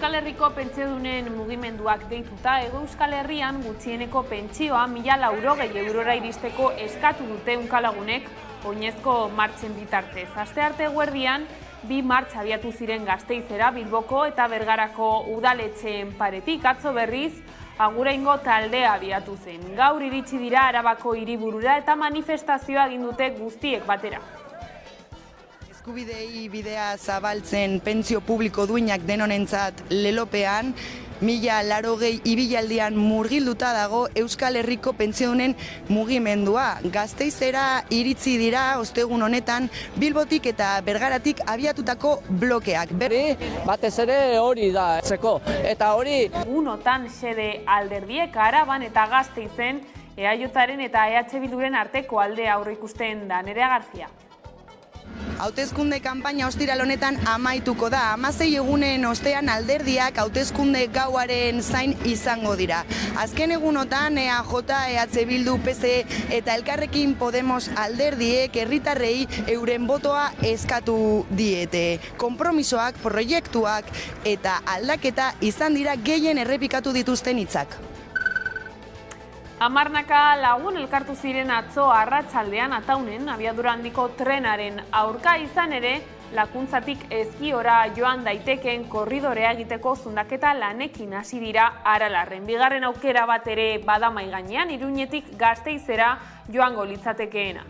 Euskal Herriko pentsiodunen mugimenduak deituta, Hego Euskal Herrian gutxieneko pentsioa 1.080 eurora iristeko eskatu dute unkalagunek oinezko martxen bitartez. Astearte eguerdian, 2 martxa abiatu ziren Gasteizera, Bilboko eta Bergarako udaletxeen paretik. Atzo berriz, Aguraingo taldea abiatu zen. Gaur iritsi dira Arabako hiriburura eta manifestazioa egin dute guztiek batera. Eskubidei bidea zabaltzen pentsio publiko duinak denonentzat lelopean, 1.080 ibilaldian murgilduta dago Euskal Herriko pentsiodunen mugimendua. Gasteizera iritsi dira ostegun honetan Bilbotik eta Bergaratik abiatutako blokeak. Batez ere hori da, eta hori... Unotan xede alderdiek Araban eta Gasteizen EAJaren eta EH Bilduren arteko aldea aurreikusten da. Nerea García. Hauteskunde kanpaina ostiral honetan amaituko da. 16 egunen ostean alderdiak hauteskunde gauaren zain izango dira. Azken egunotan EAJ, EH Bildu, PSE eta Elkarrekin Podemos alderdiek herritarrei euren botoa eskatu diete. Konpromisoak, proiektuak eta aldaketa izan dira gehien errepikatu dituzten hitzak. Hamarnaka lagun elkartu ziren atzo arratsaldean Ataunen abiadura handiko trenaren aurka, izan ere Lakuntzatik Ezkiora joan daitekeen korridorea egiteko zundaketa lanekin hasi dira Aralarren. Bigarren aukera bat ere bada mahai gainean, Iruñetik Gasteizera joango litzatekeena.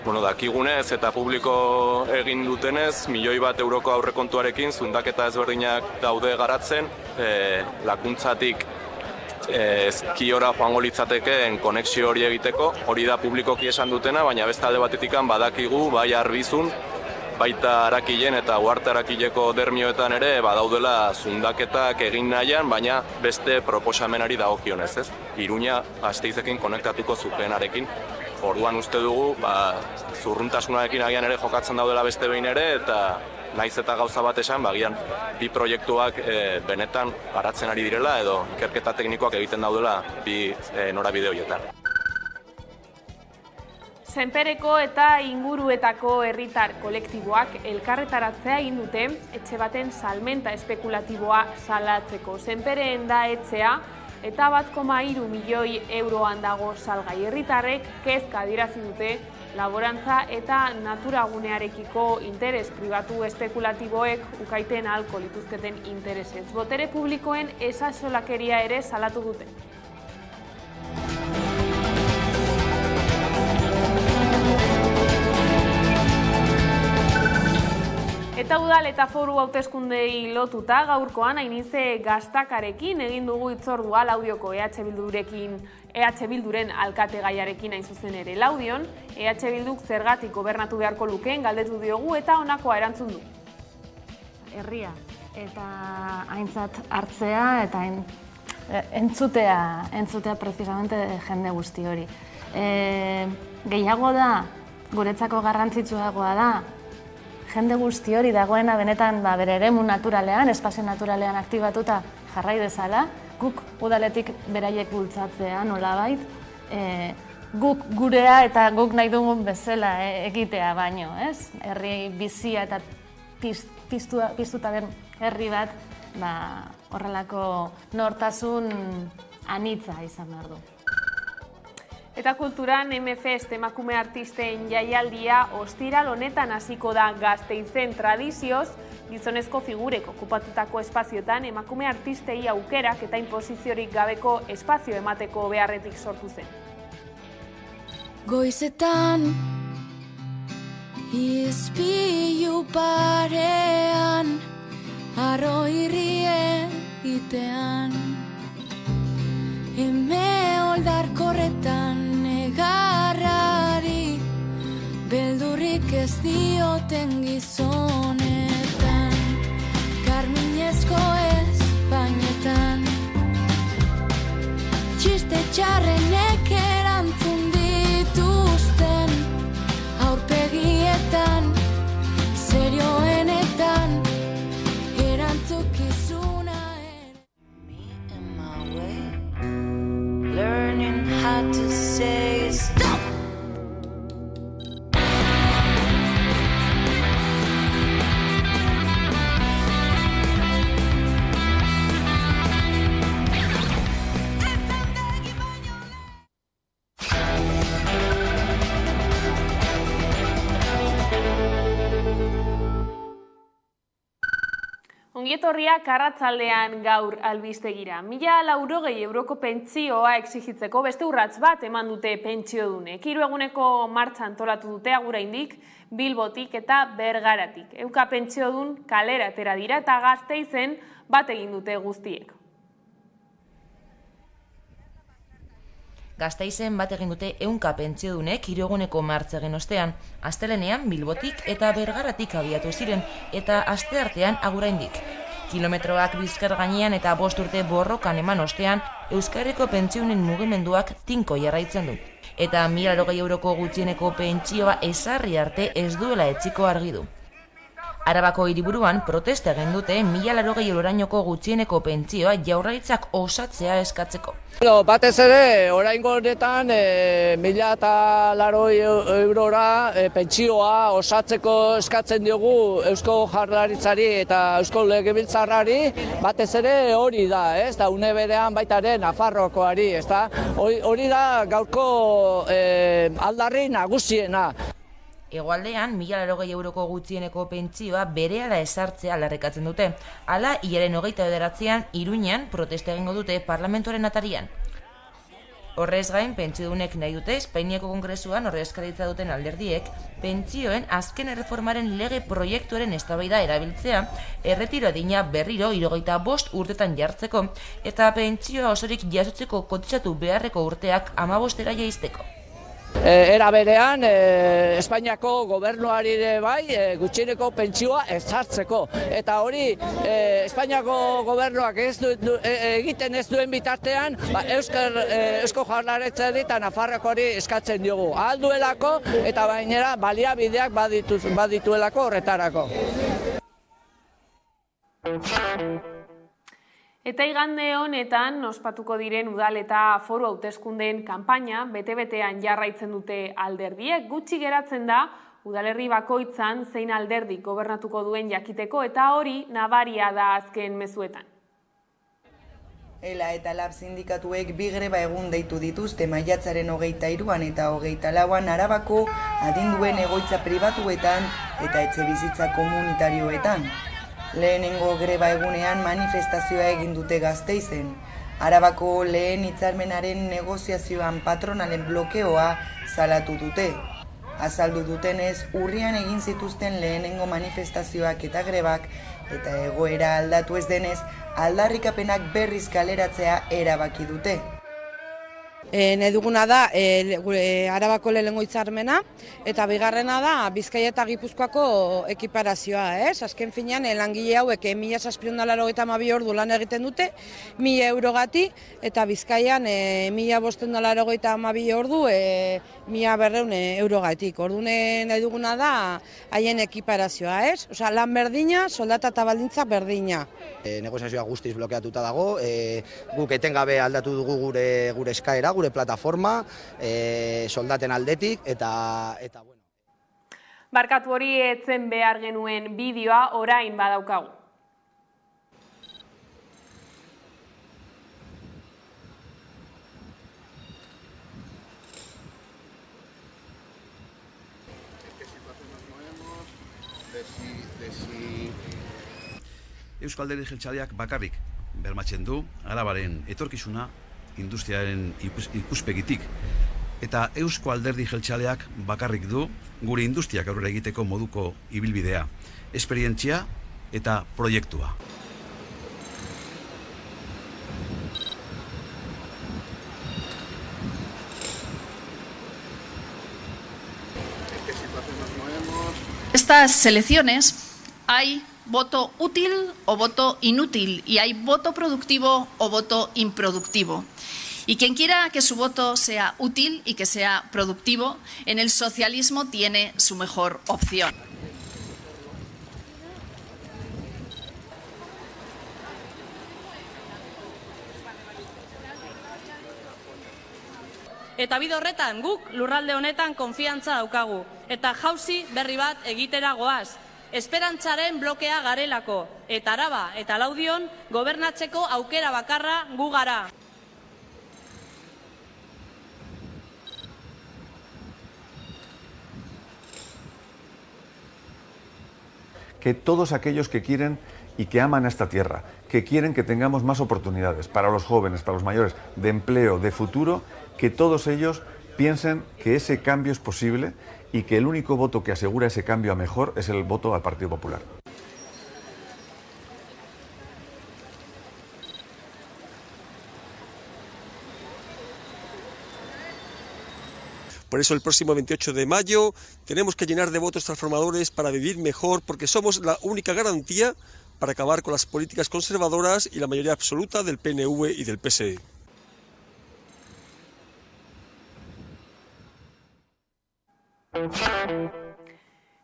Dakigunez eta publiko egin dutenez, 1.000.000 euroko aurrekontuarekin zundaketa ezberdinak daude garatzen, Lakuntzatik Ezkiora joango litzatekeen konexio hori egiteko, hori da publikoki esan dutena, baina beste alde batetikan badakigu, bai Arbizun, baita Arakilen eta Uharte Arakileko dermioetan ere badaudela zundaketak egin nahian, baina beste proposamenari dagokionez, ez? Iruña Gasteizekin konektatuko zukenarekin. Orduan uste dugu, zurruntasunarekin agian ere jokatzen daudela beste behin ere, eta naiz eta gauza bat esan, bagian bi proiektuak benetan garatzen ari direla edo ikerketa teknikoak egiten daudela bi norabide horietan. Senpereko eta inguruetako herritar kolektiboak elkarretaratzea egin dute etxe baten salmenta espekulatiboa salatzeko. Senpereen da etxea eta 1,3 milioi euroan dago salgai. Herritarrek kezka adierazi dute laborantza eta naturagunearekiko interes pribatu espekulatiboek ukaiten ahalko lituzketen interesez. Botere publikoen esasolakeria ere salatu dute. Eta udal eta foru hauteskundei lotuta gaurkoan Ainize Gastakarekin egin dugu hitzordua Laudioko EH Bilduren alkategaiarekin hain zuzen ere. Laudion, EH Bilduk zergatik gobernatu beharko lukeen galdetu diogu eta honakoa erantzun du. Herria eta aintzat hartzea eta entzutea precisamente jende guzti hori. Gehiago da, guretzako garrantzitsuagoa da, jende guzti hori dagoena benetan bere eremu naturalean, espazio naturalean aktibatuta jarrai dezala, guk udaletik beraiek bultzatzea nolabait, guk gurea eta guk nahi dugun bezala egitea baino, ez? Herri bizia eta piztuta den herri bat, horrelako nortasun anitza izan behar du. Eta kulturan MFest emakume artisten jaialdia ostiral honetan hasiko da Gasteizen. Tradizioz, gizonezko figurek okupatutako espazioetan emakume artistei aukerak eta inposiziorik gabeko espazio emateko beharretik sortu zen. Goizetan ispilu parean arro irrie itean eme oldarkorretan negarrari beldurrik ez dioten gizonetan karminezko espainetan txiste txarrenek erantzun dituzten aurpegietan serioenetan erantzukizuna learning how to say stop. Ongietorriak arratzaldean gaur albistegira. 1.080 euroko pentsioa exigitzeko beste urrats bat eman dute pentsiodunek. 3 eguneko martxa antolatu dute Aguraindik, Bilbotik eta Bergaratik. Ehunka pentsiodun kalera atera dira eta Gasteizen bat egin dute guztiek. Gasteizen bat egin dute ehunka pentsiodunek 3 eguneko martxa egin ostean. Astelenean Bilbotik eta Bergaratik abiatu ziren eta asteartean Aguraindik. Kilometroak bizkar gainean eta 5 urte borrokan eman ostean, Euskadiko pentsioen mugimenduak tinko jarraitzen du. Eta 1.080 euroko gutxieneko pentsioa ezarri arte ez duela etziko argi du. Arabako hiriburuan protesta egin dute 1.080 eurorainoko gutxieneko pentsioa Jaurlaritzak osatzea eskatzeko. Batez ere, oraingo honetan 1.080 eurora pentsioa osatzeko eskatzen diogu Eusko Jaurlaritzari eta Eusko Legebiltzarrari, batez ere hori da, ez da, une berean baita ere Nafarroakoari, ez da, hori da gaurko aldarri nagusiena. Hegoaldean, 1.080 euroko gutxieneko pentsioa berehala ezartzea aldarrikatzen dute. Hala, hilaren 29an Iruñan protesta egingo dute parlamentuaren atarian. Horrez gain, pentsiodunek nahi dute Espainiako Kongresuan ordezkaritza duten alderdiek pentsioen azken erreformaren lege proiektuaren eztabaida erabiltzea, erretiro adina berriro 75 urtetan jartzeko eta pentsioa osorik jasotzeko kotizatu beharreko urteak 15era jaisteko. Era berean, Espainiako gobernuari ere bai, gutxieneko pentsioa ezartzeko. Eta hori, Espainiako gobernuak egiten ez duen bitartean, Eusko Jaurlaritzari eta Nafarroakori eskatzen diogu. Ahal duelako eta bainera baliabideak badituelako horretarako. Eta igande honetan ospatuko diren udal eta foru hauteskundeen kanpaina bete-betean jarraitzen dute alderdiek. Gutxi geratzen da udalerri bakoitzan zein alderdik gobernatuko duen jakiteko eta hori nabaria da azken mezuetan. ELA eta LAB sindikatuek bi greba egun deitu dituzte maiatzaren 23an eta 24an Arabako adinduen egoitza pribatuetan eta etxebizitza komunitarioetan. Lehenengo greba egunean manifestazioa egin dute Gasteizen. Arabako lehen hitzarmenaren negoziazioan patronalen blokeoa salatu dute. Azaldu dutenez, urrian egin zituzten lehenengo manifestazioak eta grebak eta egoera aldatu ez denez, aldarrikapenak berriz kaleratzea erabaki dute. Nahi duguna da Arabako lehenengo hitzarmena eta bigarrena da Bizkaia eta Gipuzkoako ekiparazioa, ez? Azken finean langile hauek 1.782 ordu lan egiten dute, 1.000 eurogati eta Bizkaian 1.582 ordu 1.200 eurogatik. Ordune nahi duguna da haien ekiparazioa, ez? Osea, lan berdina, soldata eta baldintza berdina. Negoziazioa guztiz blokeatuta dago, guk etengabe aldatu dugu gure eskaera, gure plataforma, soldaten aldetik, eta bueno. Barkatu hori etzen behar genuen bideoa orain badaukagu. Eusko Alderdi Jeltzaleak bakarrik bermatzen du Arabaren etorkizuna industriaren ikuspegitik. Eta Eusko Alderdi Jeltzaleak bakarrik du gure industriak aurrera egiteko moduko ibilbidea, esperientzia eta proiektua. Estas elecciones hay voto útil o voto inútil y hay voto productivo o voto improductivo. Y quien quiera que su voto sea útil y que sea productivo, en el socialismo tiene su mejor opción. Eta bide horretan guk lurralde honetan konfiantza daukagu eta jauzi berri bat egitera goaz. Esperantzaren blokea garelako eta Araba eta Laudion gobernatzeko aukera bakarra gu gara. Que todos aquellos que quieren y que aman a esta tierra, que quieren que tengamos más oportunidades para los jóvenes, para los mayores, de empleo, de futuro, que todos ellos piensen que ese cambio es posible y que el único voto que asegura ese cambio a mejor es el voto al Partido Popular. Por eso el próximo 28 de mayo tenemos que llenar de votos transformadores para vivir mejor, porque somos la única garantía para acabar con las políticas conservadoras y la mayoría absoluta del PNV y del PSE.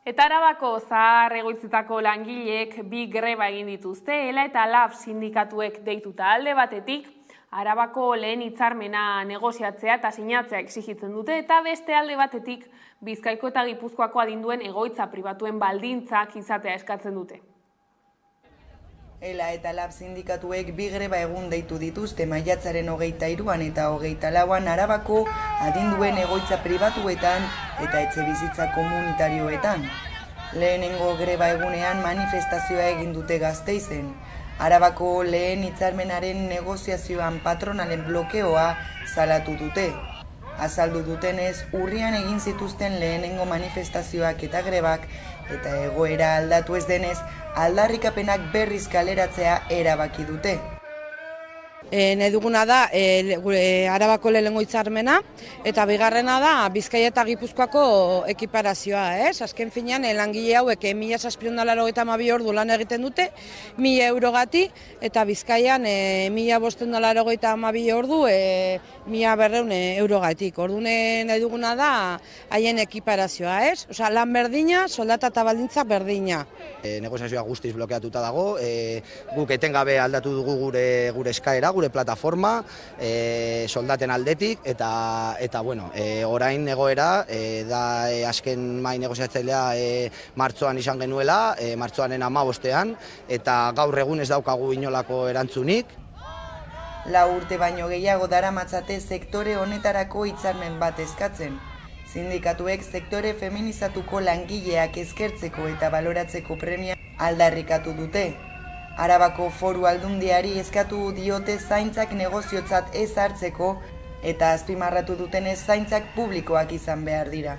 Eta Arabako zahar egoitzetako langileek bi greba egin dituzte, ELA eta LAB sindikatuek deituta alde batetik, Arabako lehen hitzarmena negoziatzea eta sinatzea exigitzen dute, eta beste alde batetik Bizkaiko eta Gipuzkoako adinduen egoitza pribatuen baldintzak izatea eskatzen dute. ELA eta LAB sindikatuek bi greba egun deitu dituzte maiatzaren 23an eta 24an Arabako adinduen egoitza pribatuetan eta etxebizitza komunitarioetan. Lehenengo greba egunean manifestazioa egin dute Gasteizen. Arabako lehen hitzarmenaren negoziazioan patronalen blokeoa salatu dute. Azaldu dutenez, urrian egin zituzten lehenengo manifestazioak eta grebak, eta egoera aldatu ez denez, aldarrikapenak berriz kaleratzea erabaki dute. Nahi duguna da Arabako lehenengo hitzarmena, eta bigarrena da Bizkaia eta Gipuzkoako ekiparazioa. Azken finean, langile hauek 1.782 ordu lan egiten dute, 1.000 eurogati, eta Bizkaian 1.582 ordu 1.200 eurogatik. Ordune nahi duguna da haien ekiparazioa. Osea, lan berdina, soldata eta baldintza berdina. Negoziazioa guztiz blokeatuta dago, guk etengabe aldatu dugu gure eskaera, gure plataforma, soldaten aldetik, eta bueno, orain egoera, da azken mai negoziatzailea martxoan izan genuela, martxoaren 15ean, eta gaur egun ez daukagu inolako erantzunik. 4 urte baino gehiago daramatzate sektore honetarako hitzarmen bat eskatzen. Sindikatuek sektore feminizatuko langileak eskertzeko eta baloratzeko premia aldarrikatu dute. Arabako Foru Aldundiari eskatu diote zaintzak negoziotzat ez hartzeko eta azpimarratu dutenez zaintzak publikoak izan behar dira.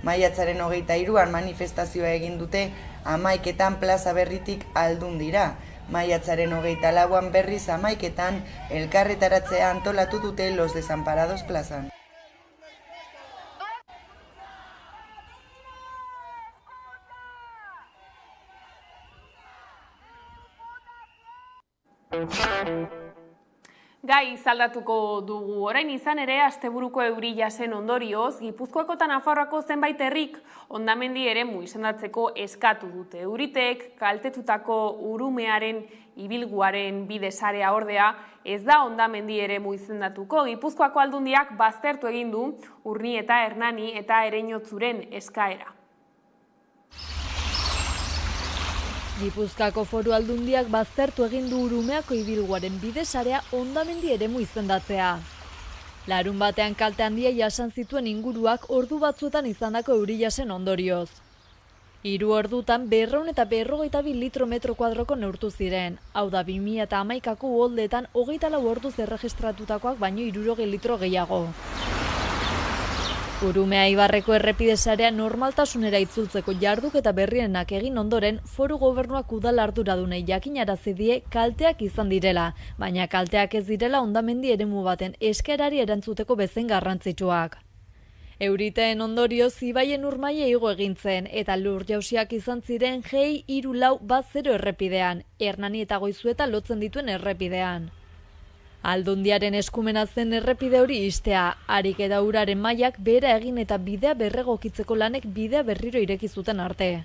Maiatzaren 23an manifestazioa egin dute 11etan plaza berritik Aldundira. Maiatzaren 24an berriz 11etan elkarretaratzea antolatu dute Los Desamparados plazan. Gai zaldatuko dugu orain izan ere asteburuko euri jasen ondorioz, Gipuzkoako eta Nafarroako zenbait herrik hondamendi eremu izendatzeko eskatu dute. Euritek kaltetutako urumearen ibilguaren bidesarea ordea ez da hondamendi eremu izendatuko. Gipuzkoako Aldundiak baztertu egin du Urnieta, Hernani eta Ereñotzuren eskaera. Gipuzkoako Foru Aldundiak baztertu egin du Urumeako ibilguaren bidesarea hondamendi eremu izendatzea. Larun batean kalte handia jasan zituen inguruak ordu batzuetan izandako euri jasen ondorioz. 3 ordutan 252 litro metro kuadroko neurtu ziren. Hau da 2011ko uholdeetan 24 orduz erregistratutakoak baino 60 litro gehiago. Urumea Ibarreko errepidesarea normaltasunera itzultzeko jarduketa berrienak egin ondoren, Foru Gobernuak udal arduradunei jakinarazi die kalteak izan direla, baina kalteak ez direla hondamendi eremu baten eskerari erantzuteko bezain garrantzitsuak. Euriteen ondorioz ibaien urmaile igo egin zen eta lur jausiak izan ziren G 3410 errepidean, Hernani eta Goizueta lotzen dituen errepidean. Aldundiaren eskumena zen errepide hori istea, harik eta uraren mailak behera egin eta bidea berregokitzeko lanek bidea berriro ireki zuten arte.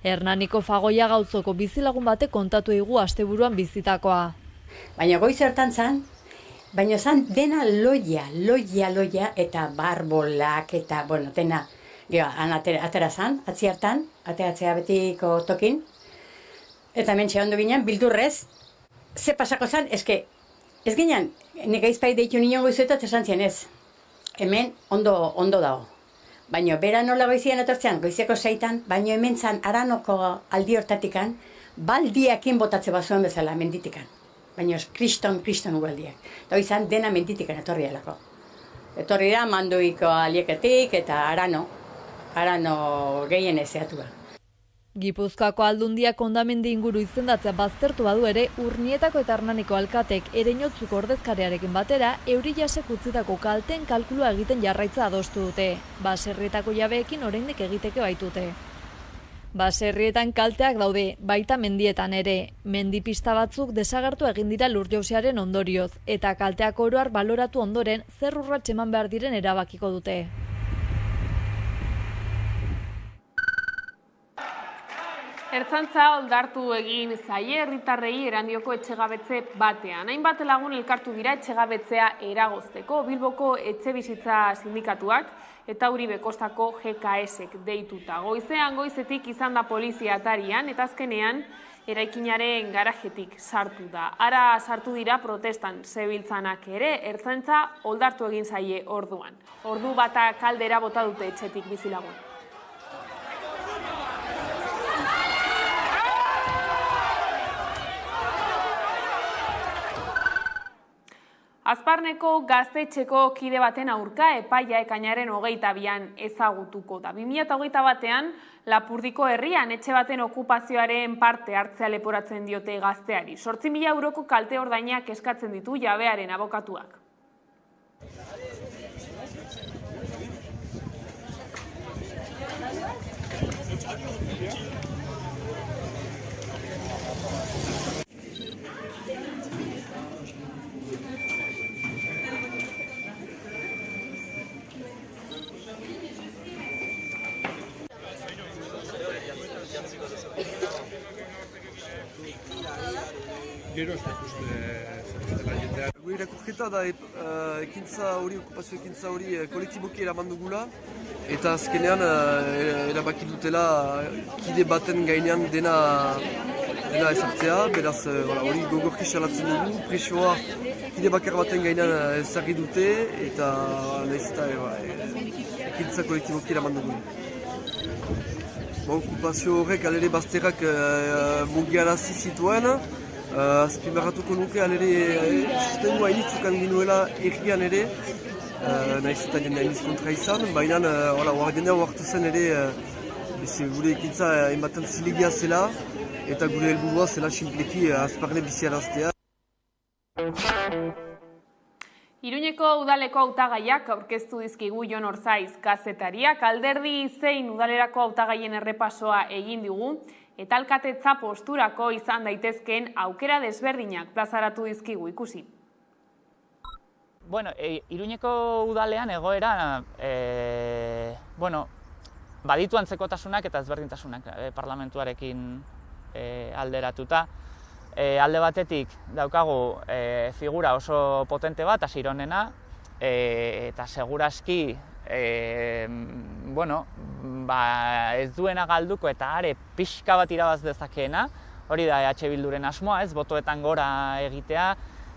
Hernaniko Fagoia Gauzoko bizilagun batek kontatu digu asteburuan bizitakoa. Baina goiz hartan zan, baina zan dena loia eta barbolak eta, bueno, dena, atera zan, atzi hartan, ateratzea betiko tokin, eta mentxe ondo ginen, bildurrez, ze pasako zan, ez ginen, nik aizpai deitu nion goizuetat esan zian ez. Hemen ondo dago. Baina bera nola goizian etortzean, goizeko 6, baina hemen zan aranoko aldi hortatikan, baldiakin botatze bazuen bezala menditikan. Baina kriston baldiak. Eta izan dena menditikan etorri delako. Etorri da manduiko alieketik eta arano gehien ezeatua. Gipuzkoako Aldundiak hondamendi inguru izendatzea baztertu badu ere, Urnietako eta Hernaniko alkatek Ereñotzuko ordezkariarekin batera, Eurijasek utzitako kalteen kalkulua egiten jarraitza adostu dute. Baserrietako jabeekin oraindik egiteke baitute. Baserrietan kalteak daude, baita mendietan ere. Mendipista batzuk desagertu egin dira lur-jausiaren ondorioz, eta kalteak oro har baloratu ondoren zer urrats eman behar diren erabakiko dute. Ertzaintza oldartu egin zaie herritarrei Erandioko etxegabetze batean. Hainbat lagun elkartu dira etxegabetzea eragozteko, Bilboko etxebizitza sindikatuak eta Uribe Kostako GKS-ek deituta. Goizetik izan da polizia atarian eta azkenean eraikinaren garajetik sartu da. Ara sartu dira protestan zebiltzanak ere, ertzaintza oldartu egin zaie orduan. Ordu bata kaldera bota dute etxetik bizilagun. Azparneko gaztetxeko kide baten aurka epaia ekainaren 22an ezagutuko da. 2021an Lapurdiko herrian etxe baten okupazioaren parte hartzea leporatzen diote gazteari. 8.000 euroko kalte ordainak eskatzen ditu jabearen abokatuak. Gero ez dut uste jendeak. Gure irakurketa da ekintza hori, okupazio ekintza hori kolektiboki eraman dugula eta azkenean erabaki dutela kide baten gainean dena ezartzea, beraz hori gogorki salatzen dugu, presioa kide bakar baten gainean ezarri dute eta nahiz eta ekintza kolektiboki eraman dugu. Okupazio horrek alere bazterrak mugiarazi zituen, azpimarratuko nuke alere sistemu hainitzukan ginuela errian ere, nahiz eta jende hainiz kontra izan, baina jendea oartu zen ere gure ekintza hainbatan zilegia zela eta gure helburua zela sinpleki Azparne biziaraztea. Iruñeko udaleko hautagaiak aurkeztu dizkigu Jon Orzaiz kazetariak, alderdi zein udalerako hautagaien errepasoa egin digu, eta alkatetza posturako izan daitezkeen aukera desberdinak plazaratu dizkigu ikusi. Bueno, Iruñeko udalean egoera, baditu antzekotasunak eta ezberdintasunak parlamentuarekin alderatuta. Alde batetik daukagu figura oso potente bat, Asironena, eta seguraski ez duena galduko eta are pixka bat irabaz dezakeena, hori da EH Bilduren asmoa, ez botoetan gora egitea,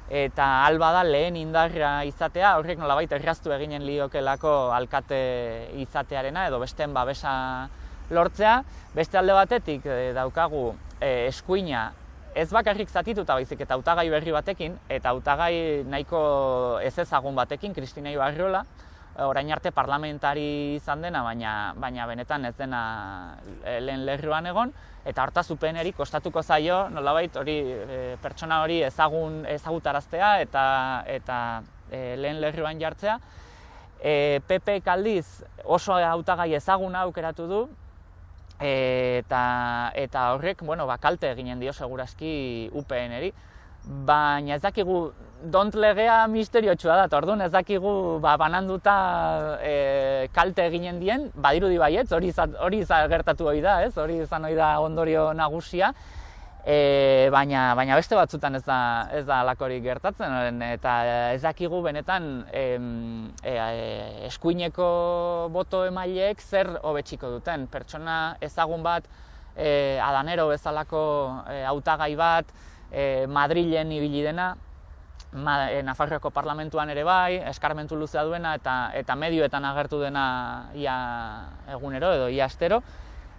eta alba da lehen indarra izatea, horrek nolabait erraztu eginen liokelako alkate izatearena edo besteen babesa lortzea. Beste alde batetik daukagu eskuina ez bakarrik zatituta baizik eta hautagai berri batekin, eta hautagai nahiko ez ezagun batekin, Kristina Ibarrola, orain arte parlamentari izan dena, baina benetan ez dena lehen lerroan egon, eta hortazupeneri kostatuko zaio, nolabait hori pertsona hori ezagutaraztea eta lehen lerroan jartzea. PP aldiz oso hautagai ezaguna aukeratu du, eta horrek kalte eginen dio segurazki UPN-eri. Baina ez dakigu, dont legea misteriotsua da, orduan ez dakigu bananduta kalte eginen dien, badirudi baietz, hori gertatu hori da, hori izan hori da ondorio nagusia, baina beste batzutan ez da alakorik gertatzen, eta ez dakigu benetan eskuineko boto emaileek zer hobetsiko duten. Pertsona ezagun bat, Adanero bezalako hautagai bat, Madrilen ibili dena, Nafarroako parlamentuan ere bai, eskarmentu luzea duena eta medioetan agertu dena ia egunero edo ia astero,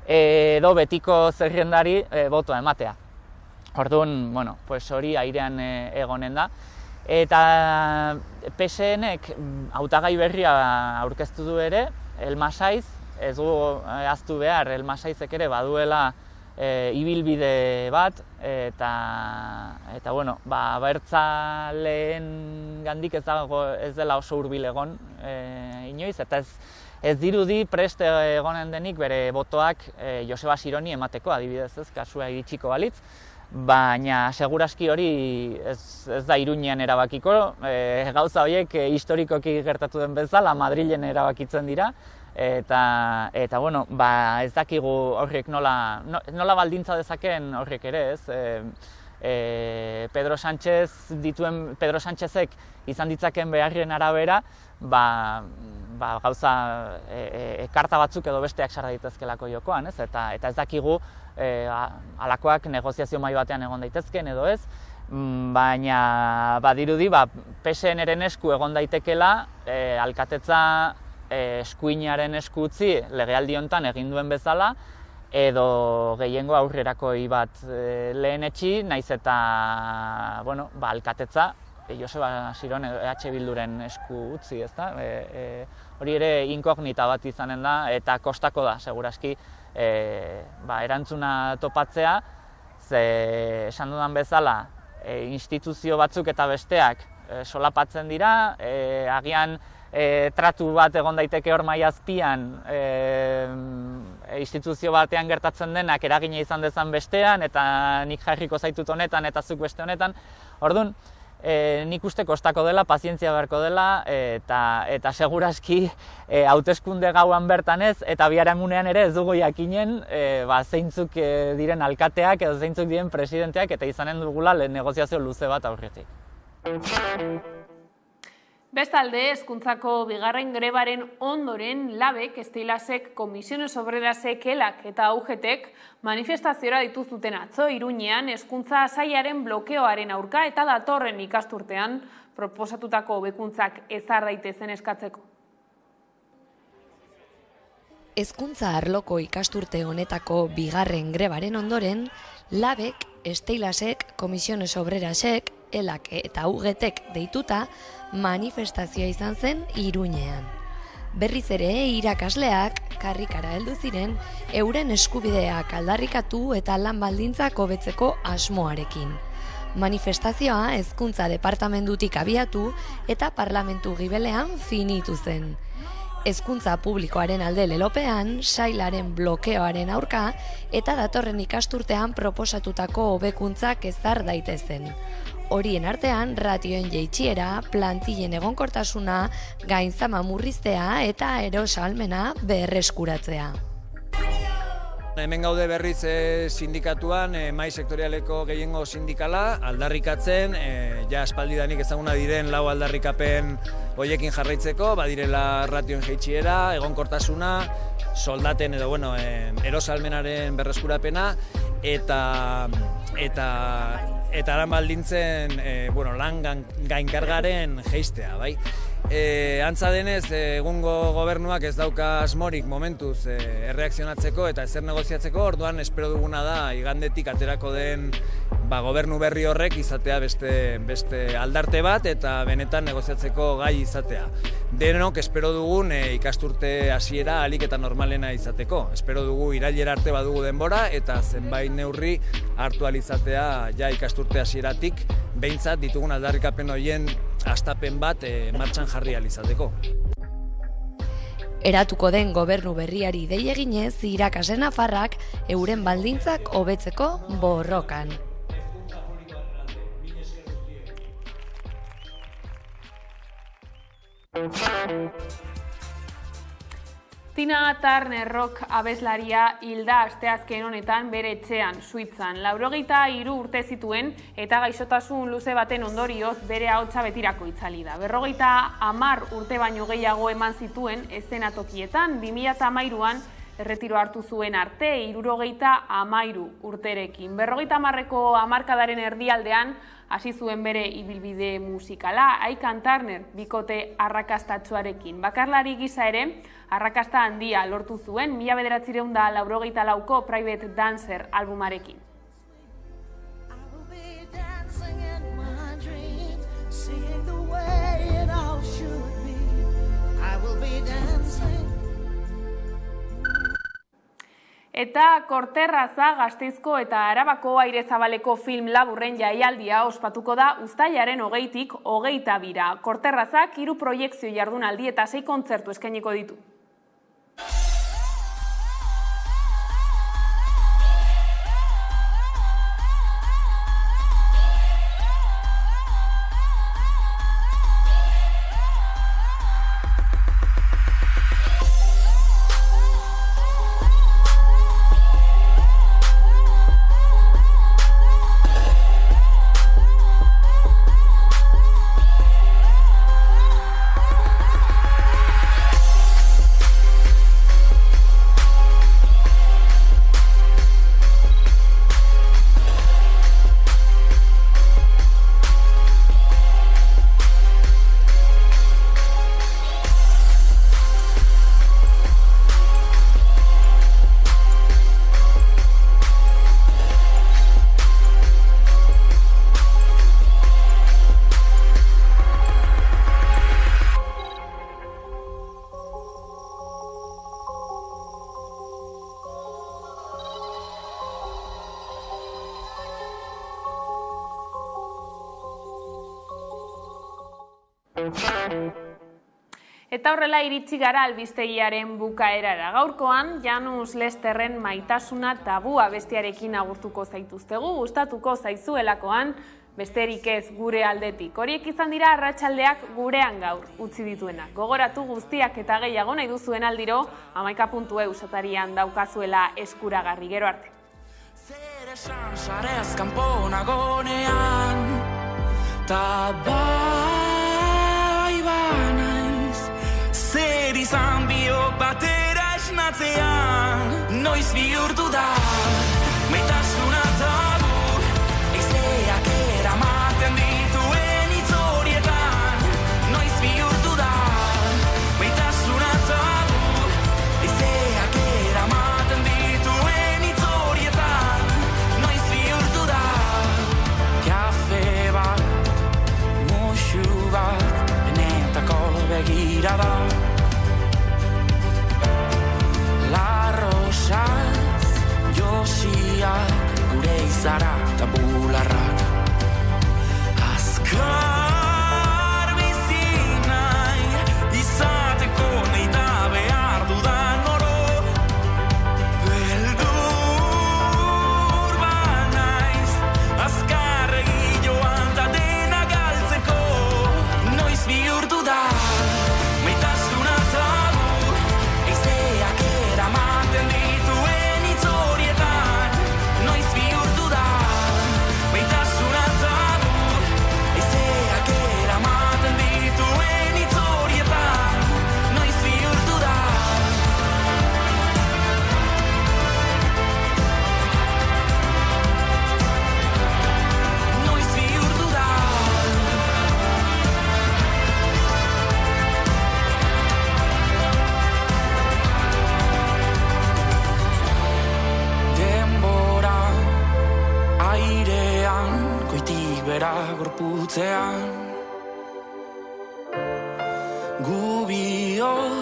edo betiko zerrendari botoa ematea. Orduan, bueno, pues hori airean egonen da. Eta PSN-ek hautagai berria aurkeztu du ere, Elmasaiz, ez du ahaztu behar, Elmasaizek ere baduela ibilbide bat, eta bueno, abertzaleen gandik ez dela oso hurbil egon inoiz, eta ez dirudi prest egonen denik bere botoak Joseba Sironi emateko, adibidez ez, kasua iritsiko balitz, baina seguraski hori ez da Iruñean erabakiko, gauza horiek historikoki gertatu den bezala Madrilen erabakitzen dira, eta bueno, ez dakigu horrek nola baldintza dezakeen horrek ere, ez? Pedro Sánchezek izan ditzaken beharren arabera, gauza karta batzuk edo besteak sar daitezkelako jokoan, ez? Eta ez dakigu halakoak negoziazio mahai batean egon daitezken edo ez, baina badirudi PSN-ren esku egon daitekela alkatetza eskuinaren esku utzi legealdi honetan egin duen bezala, edo gehiengo aurrerakoi bat lehenetsi, naiz eta alkatetza Joseba Siron EH Bilduren esku utzi, ezta? Hori ere inkognita bat izanen da, eta kostako da, seguraski, erantzuna topatzea, ze esan dudan bezala, instituzio batzuk eta besteak solapatzen dira, agian tratu bat egon daiteke hor mai azpian, instituzio batean gertatzen denak eragina izan dezan bestean, eta nik jarriko zaitut honetan eta zuk beste honetan. Orduan, nik uste kostako dela, pazientzia beharko dela, eta seguraski hauteskunde gauan bertan ez, eta biharamunean ere ez dugu jakinen zeintzuk diren alkateak edo zeintzuk diren presidenteak, eta izanen dugula negoziazio luze bat aurretik. Bestalde, hezkuntzako bigarren grebaren ondoren LABek, Estilasek, Komisiones Obrerasek, ELAK eta UGTek manifestaziora dituzuten atzo Iruñean hezkuntza sailaren blokeoaren aurka eta datorren ikasturtean proposatutako hobekuntzak ezar daitezen eskatzeko. Hezkuntza arloko ikasturte honetako bigarren grebaren ondoren, LABek, Estilasek, Komisiones Obrerasek, ELAK eta UGTek deituta manifestazioa izan zen Iruñean. Berriz ere irakasleak karrikara heldu ziren euren eskubideak aldarrikatu eta lan baldintzak hobetzeko asmoarekin. Manifestazioa hezkuntza departamentutik abiatu eta parlamentu gibelean finitu zen. Hezkuntza publikoaren alde lelopean, sailaren blokeoaren aurka eta datorren ikasturtean proposatutako hobekuntzak ezar daitezen. Horien artean, ratioen jaitsiera, plantillen egonkortasuna, gainzama murriztea eta erosahalmena berreskuratzea. Hemen gaude berriz sindikatuan, mahai sektorialeko gehiengo sindikala, aldarrikatzen, ja aspaldidanik ezaguna diren lau aldarrikapen hoiekin jarraitzeko, badirela ratioen jaitsiera, egonkortasuna, soldaten edo erosahalmenaren berreskurapena, eta lan baldintzen lan gainkargaren jeistea, bai. Antza denez, egungo gobernuak ez dauka asmorik momentuz erreakzionatzeko eta ezer negoziatzeko, orduan espero duguna da igandetik aterako den gobernu berri horrek izatea beste aldarte bat eta benetan negoziatzeko gai izatea. Denok espero dugun ikasturte hasiera ahalik eta normalena izateko. Espero dugu irailera arte badugu denbora eta zenbait neurri hartu ahal izatea ja ikasturte hasieratik behintzat ditugun aldarrikapen horien hastapen bat martxan jarri ahal izateko. Eratuko den gobernu berriari dei eginez irakasle nafarrak euren baldintzak hobetzeko borrokan. Tina Turner rock abeslaria hilda asteazken honetan bere etxean, Suitzan. 83 urte zituen eta gaixotasun luze baten ondorioz bere ahotsa betirako itzali da. 50 urte baino gehiago eman zituen eszenatokietan, 2013an erretiro hartu zuen arte 73 urterekin. 50ko hamarkadaren erdialdean hasi zuen bere ibilbide musikala, Aikan Turner bikote arrakastatsuarekin. Bakarlari gisa ere, arrakasta handia lortu zuen 1994ko Private Dancer albumarekin. Eta Korterraza Gasteizko eta Arabako Airezabaleko film laburren jaialdia ospatuko da uztailaren 20tik 22ra. Korterrazak 3 proiekzio jardunaldi eta 6 kontzertu eskainiko ditu. Eta horrela iritsi gara albistegiaren bukaerara. Gaurkoan, Janus Lesterren Maitasuna tabua bestiarekin agurtuko zaituztegu, gustatuko zaizuelakoan, besterik ez gure aldetik. Horiek izan dira arratsaldeak gurean gaur utzi dituenak. Gogoratu guztiak eta gehiago nahi duzuen aldiro, 11.eu satarian daukazuela eskuragarri. Gero arte. Zer esan sarez kanpo nagonean, ta bai banaiz, zer izan biok batera esnatzean, noiz bihurtu da maitasuna tabu, eizeak eramaten dituen hitz horietan, noiz bihurtu da maitasuna tabu, eizeak eramaten dituen hitz horietan, noiz bihurtu da kafe bat, musu bat, benetako begirada. Larrosaz, josiak, gure izara eta bularrak. Azkar bizi nahi, izateko nahi da behar dudan oro. Beldur banaiz, azkar egioan da dena galtzeko. Noiz bihurtu da maitasuna tabu, eizeak eramaten dituen hitz horietan, noiz bihurtu da maitasuna tabu, eizeak eramaten dituen hitz horietan, noiz bihurtu da. Noiz bihurtu da. Denbora airean, goitik bera gorputzean, gu biok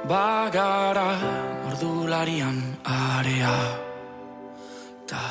bagara ordularian area, ta